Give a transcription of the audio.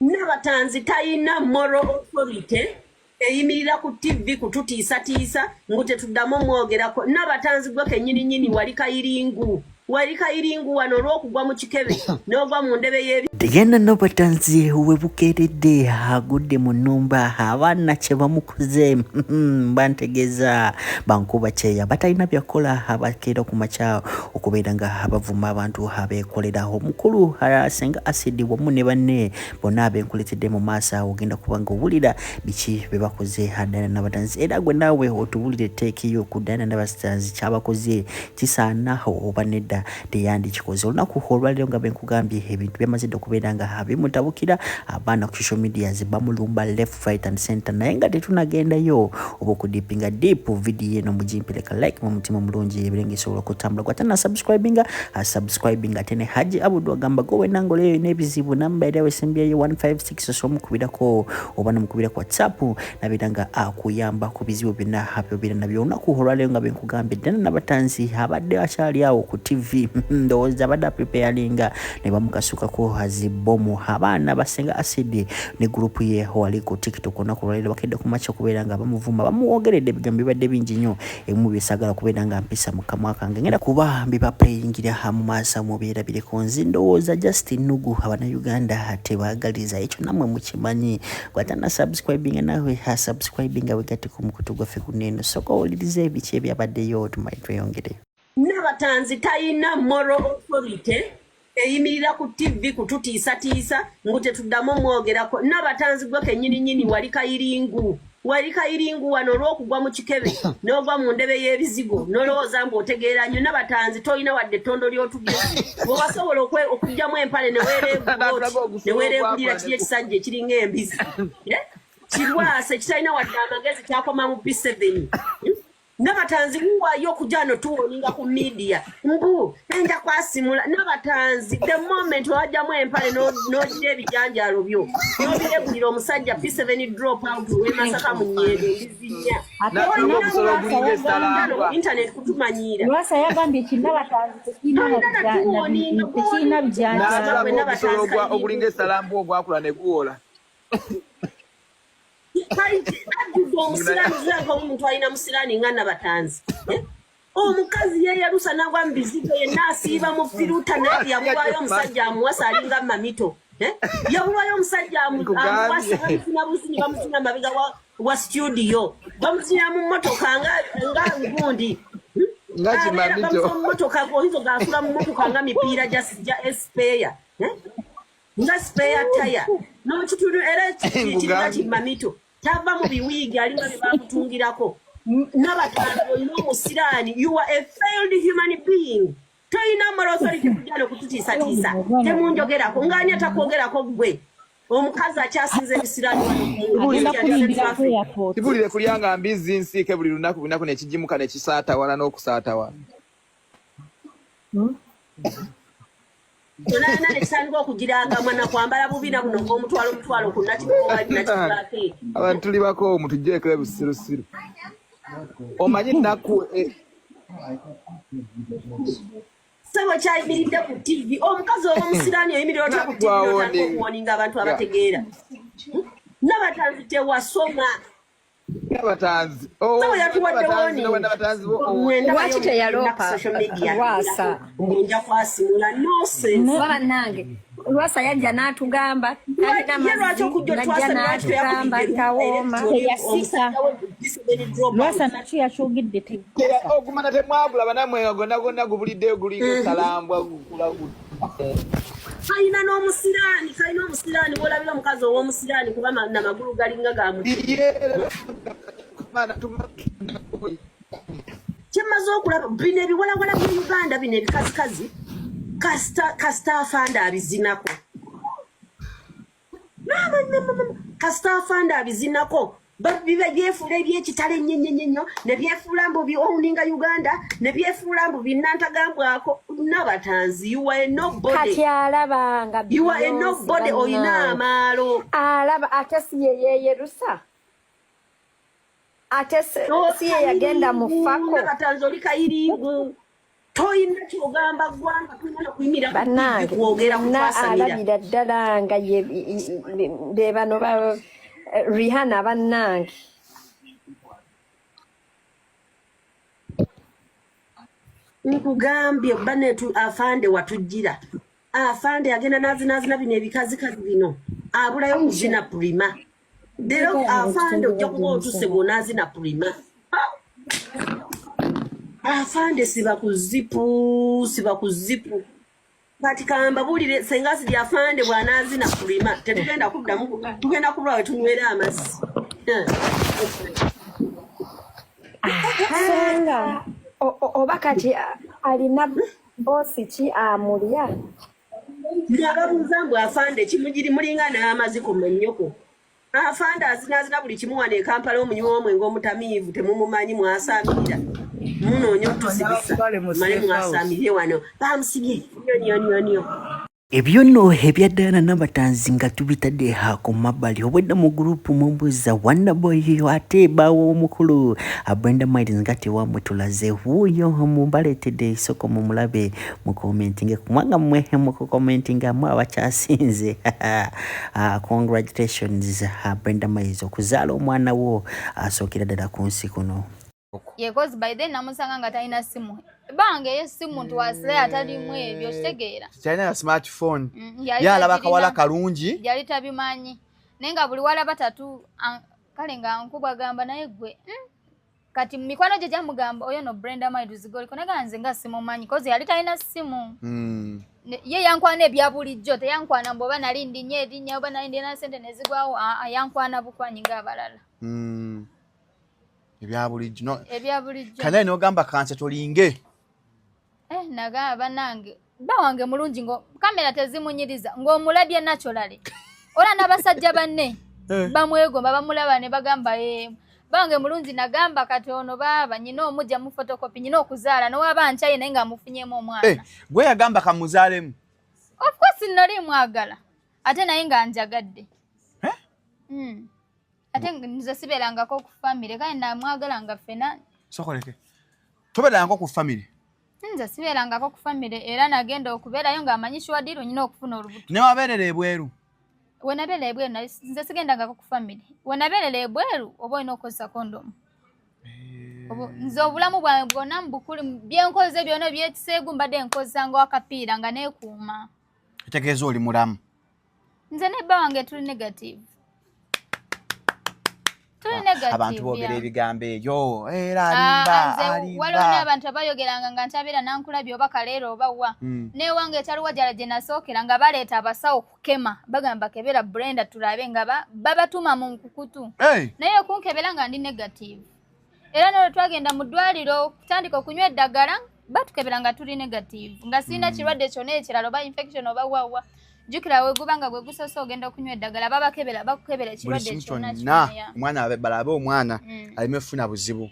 Nabatanzi tayina moral authority eyimirira ku TV kututiisatiisa ngu tetuddamu omwogerako. Nabatanzi gwe kennyini wali kayiringu wano olw'okugwa mu kikebe n'ogwa mu ndebe y'ebi. Degenda Nabatanzi we bukeeredde agudde mu nnumba abaana kye bamukoze bantegeeza bankuba kyeya batalina byakola abakeera ku makya okubeera nga abavuma abantu abeekolera omukulu Senga Acid wamu ne banne bonna abenkuletedde mu maaso ogenda kuba nga owulira biki be bakoze Diana Nabatanzi era gwe naawe otubulire teekiyo ku Diana Nabatanzi kyabakoze kisaana oba nedda teyandikikoze olunaku olwaliro nga benkugambye ebintu byamaze okubeera nga bimutabukira abaana ku social media bamulumba left right and center naye nga tetunagendayo oba okudipinga deep video eno mugimpeleka like mu mutima mulungi ebirenga esobola okutambula gwatana subscribing atene Haji Abudu agamba gowe nangoleyo n'ebizibu namba era wesembyayo 156 osomukubirako oba namukubirako WhatsApp nabiranga akuyamba ku bizibu byonna byobira nabyo olunaku olwaliro nga benkugambye Diana Nabatanzi abadde akyali awo ku TV ndowooza abadde preparinga ne bamukasukako azibomu abaana basenga Acid ne gurupu ye wali ku TikTok olunaku olwaliro bakedde ku makya okubeera nga bamuvuma bamuwogeredde ebigambo bibadde bingi nnyo ebimu byesagala kubeera nga mpisa mu kamwa kange ngenda kuba bibaplayingira mu maaso mubeera bireko nzi ndowooza Justin Nugu Abannayuganda tebaagaliza ekyo nammwe mukimanyi gwatana subscribing nawe subscribing wegati ku mukutu gwaffe kuneno soko owulirize biki ebyabaddeyo tumaitweyongereyo. Nabatanzi tayina moral authority eyimirira ku TV kututiisatiisa ngu tetuddamu omwogerako. Nabatanzi gwe kennyini wali kayiringu wano olw'okugwa mu kikebe n'ogwa mu ndebe y'ebizigo n'olowooza mbu otegeera nnyo. Nabatanzi tolina wadde ettondo ly'otugeza bw'obasobola okugyamu empale ne weereegulira kiri ekisajja ekiringa embizi kirwase kitalina wadde amagezi kyakoma mu P7. Nabatanzi muwayo okujano tuwoninga ku media mbu enda kwasimula. Nabatanzi the moment wajjamu empale n'ogira ebijanjaalo byo n'obiregulira omusajja P7 drop out wemasaka mu nnyendo ndizinya internet kutumanyira Lwasa yagambye Nabatanzi tekirina bijanjaalo ogulinga esalambu ogwakula ne guwola omuntu alina musiraani nga Nabatanzi omukazi yeyalusa nagwa mu bizigo yenna asiiba mu firuta naye yamulwayo omusajja amuwasa alinga mamito yamulwayo omusajja amuwasa bamufuna buzinyi bamufuna mabega wa studio bamufuna mu mmotoka nga ngundi mmotoka gohizo gasula mu mmotoka nga mipiira ja espeya nga speya taya n'okitundu era kirina kimamito tava mu biwiigi alinga bye bakutungirako. Nabatanzi olina omusiraani you are a failed human being toyina moral authority kujjana okututiisatiisa temunjogerako ng'ani atakwogerako gwe omukazi akyasinza ebisiraani kibulire kulyanga mbizi nsiike buli lunaku nekigimuka nekisaatawala n'okusaatawala Tolana ekisandika okugiranga mwana kwambala bubina buno ng'omutwalo kunnakibake abantu tuli bako mutujjeeko ebusirusiru omanyi nnaku sebo kyayimiridde ku TV omukazi ow'omusiraani oyimirira otya ku TV okuwoninga abantu abategeera. Nabatanzi tewasoma Nabatanzi lwaki teyaloopa Lwasa nja kwasimula nonsense bannange Lwasa yajja n'atugamba najja n'atugamba tawooma teyasisa Lwasa nakyo yakyogedde ogumana temwagula banamwe gonna gubuliddeyo gulinga salambwa kalina n'omusiraani bw'olabira omukazi ow'omusiraani kuba namagulu galinga kyemaze okulaba bino ebiwalawala mu Uganda bino ebikazikazi kasita afanda abizinako biba byefuula ebyekitale ennyo ne byefuula mbu owuninga Uganda ne byefuula mbu binnantagambwako. Nabatanzi you are nobody kati alabanga you are nobody oyina amaalo alaba ate si yeyerusa ate si yagenda mu ffako. Nabatanzi oli kayiringu toyina kyogamba ggwanga tulina kuyimira bannange kwogera kutwasanira alabira ddala nga be bano ba Rihanna bannange nkugambye banetu afande watujjira afande agenda nazina bino ebikazikazi bino abulayo kuzina prima dero afande ojja kuba otuse bwonazina prima afande siba kuzipu kati kamba bulire senga sidi afande bwanazina prima tetugenda kuddamu tugenda kulwawe tunywera amasi senga oba kati alina bosi ki amulya Nagabuuza mbu afande kimugiri mulinga n'amazi ku mannyoko. Afande azinaazina buli kimu wano e Kampala omunywa omwenge omutamiivu temumumanyi mwasaamira. Munoonya otusibisa male mwasaamirye wano. Bamusibye nyo. Ebyo nno ebyaddala n'abatanzi nga tubitadde ku mabbali obwedda mu gurupu mumbuuza Wonderboy ate baawo omukulu Brenda Miles nga tewamwe tulaze wuuyo mubaleetedde isoko mumulabe mu commenting kubanga mmwe mu commenting mwe abakyasinze congratulations Brenda Miles okuzaala omwana wo asookera ddala ku nsi kuno. Yeah, because by then namusanga nga talina simu. Bange yesimu ntwasire atalimu ebyo kitegeera. China smartphone. Yalaba kawala kalungi. Yali tabimanyi. Nenga buli wala batatu kale nga nkubwa gamba naye gwe. Kati mikwano gye jamugamba oyo no Brenda Miles goli konega nze nga simu manyi because yali talina simu. Ye yankwana ebya bulijjo teyankwana mboba nali ndinye edinya oba nali ndina sente nezigwawo yankwana bukwanyi nga abalala. Ebya bulijjo kana n'ogamba kanse tolinge nagamba nange bawange mulungi ngo kamera tezimunyiriza ng'omulabye naturally ora n'abasajja banne bamwegomba bamulaba ne bagamba bawange mulungi nagamba katono baba nyina omujja mu photocopy nyina okuzaala n'owaba nkyaye naye nga mufunyemu omwana gwe yagamba kamuzaalemu of course nali mwagala ate naye nga njagadde ate nze sibeerangako ku family kale namwagalanga ffena sokoleke tobeerangako ku family nze sibeerangako ku family era nagenda okubeerayo ng'amanyishwa ddiiro nyina okufuna olubuto ne wabeerera ebweru wenabeerera ebweru nze sigendangako ku family wenabeerera ebweru oba olina okukozesa kondomu nze obulamu bwange bwonna mbukuli byenkoze byonna byekiseegu mbadde nkozesanga wakapiira nga neekuuma kitegeeza oli mulamu nze nebba wange tuli negative abantu boogera ebigambo ebyo era waliwo n'abantu abayogeranga nga ntabeera nankulabye oba kaleero oba wa newange etaliwo jala gye nasookera nga baleeta abasawo kukema bagamba kebera Brenda tulabe nga babatuma mu nkukutu naye okunkebera nga ndi negative era nolwe twagenda mu ddwaliro kutandika okunywa eddagala batukebera nga tuli negative nga sirina kirwadde kyonna ekirala oba infection oba wawa jukira wegubanga gwe gusoose ogenda okunywa eddagala bakukebera ekirwadde kyonna omwana balabe omwana alime funa buzibu